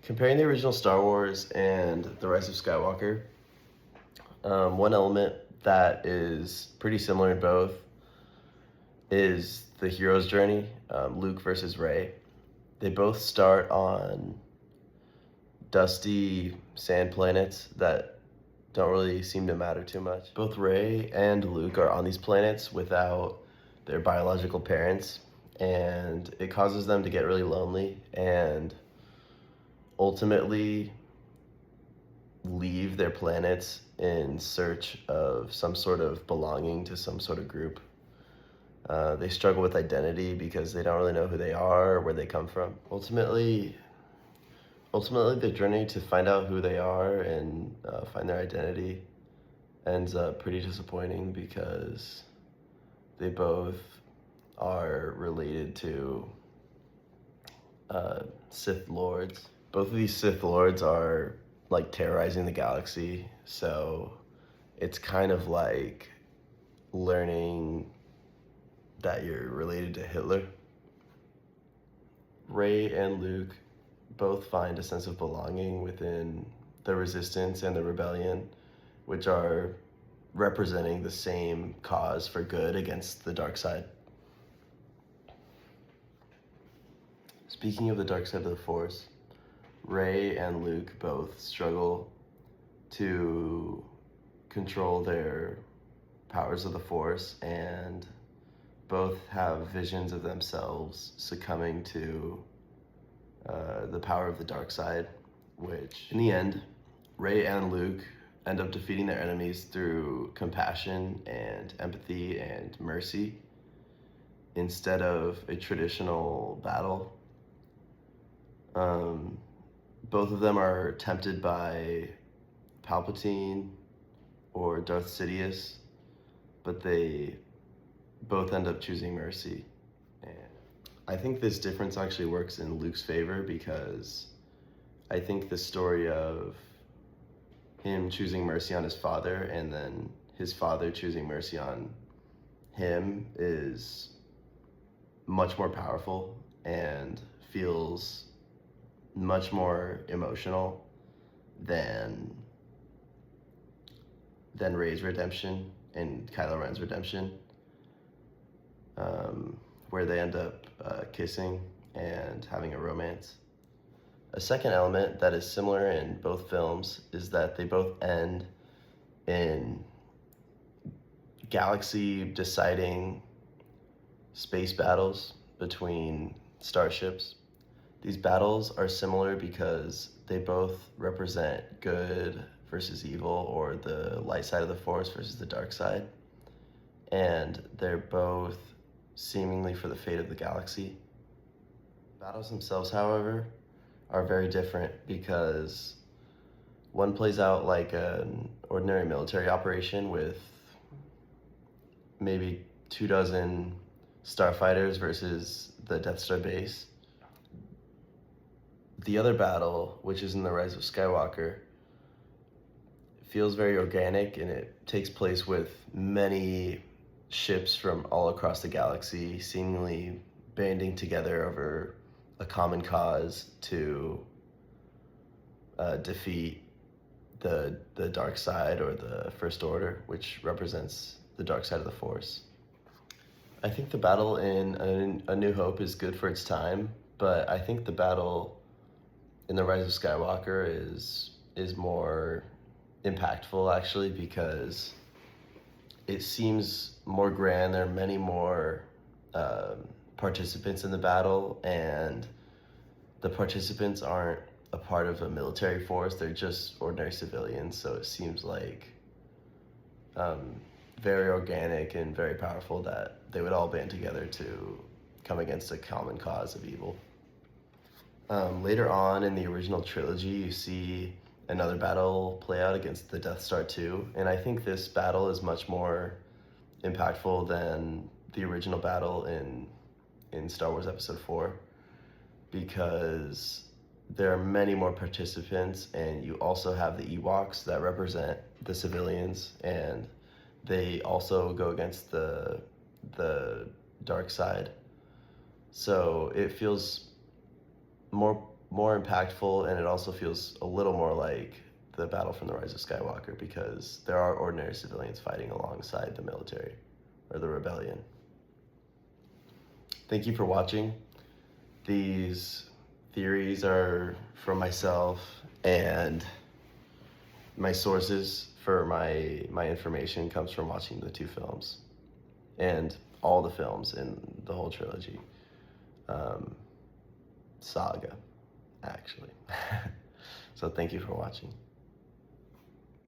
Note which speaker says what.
Speaker 1: Comparing the original Star Wars and The Rise of Skywalker, one element that is pretty similar in both is the hero's journey, Luke versus Rey. They both start on dusty sand planets that don't really seem to matter too much. Both Rey and Luke are on these planets without their biological parents, and it causes them to get really lonely and ultimately leave their planets in search of some sort of belonging to some sort of group. They struggle with identity because they don't really know who they are or where they come from. Ultimately, the journey to find out who they are and find their identity ends up pretty disappointing because they both are related to Sith Lords. Both of these Sith Lords are like terrorizing the galaxy, so it's kind of like learning that you're related to Hitler. Rey and Luke both find a sense of belonging within the Resistance and the Rebellion, which are representing the same cause for good against the dark side. Speaking of the dark side of the Force, Rey and Luke both struggle to control their powers of the Force, and both have visions of themselves succumbing to the power of the dark side, which in the end, Rey and Luke end up defeating their enemies through compassion and empathy and mercy instead of a traditional battle. Both of them are tempted by Palpatine or Darth Sidious, but they both end up choosing mercy. And I think this difference actually works in Luke's favor because I think the story of him choosing mercy on his father and then his father choosing mercy on him is much more powerful and feels much more emotional than Rey's redemption and Kylo Ren's redemption, where they end up kissing and having a romance. A second element that is similar in both films is that they both end in galaxy deciding space battles between starships. These battles are similar because they both represent good versus evil, or the light side of the Force versus the dark side. And they're both seemingly for the fate of the galaxy. Battles themselves, however, are very different because one plays out like an ordinary military operation with maybe 24 starfighters versus the Death Star base. The other battle, which is in The Rise of Skywalker, feels very organic, and it takes place with many ships from all across the galaxy seemingly banding together over a common cause to defeat the dark side, or the First Order, which represents the dark side of the Force. I think the battle in A New Hope is good for its time, but I think the battle in The Rise of Skywalker is more impactful, actually, because it seems more grand. There are many more participants in the battle, and the participants aren't a part of a military force. They're just ordinary civilians, so it seems like very organic and very powerful that they would all band together to come against a common cause of evil. Later on in the original trilogy, you see another battle play out against the Death Star 2, and I think this battle is much more impactful than the original battle in Star Wars Episode 4, because there are many more participants, and you also have the Ewoks that represent the civilians, and they also go against the dark side. So it feels more more impactful, and it also feels a little more like the battle from the Rise of Skywalker, because there are ordinary civilians fighting alongside the military or the rebellion. Thank you for watching. These theories are from myself, and my sources for my information comes from watching the two films and all the films in the whole trilogy. Saga, actually. So thank you for watching.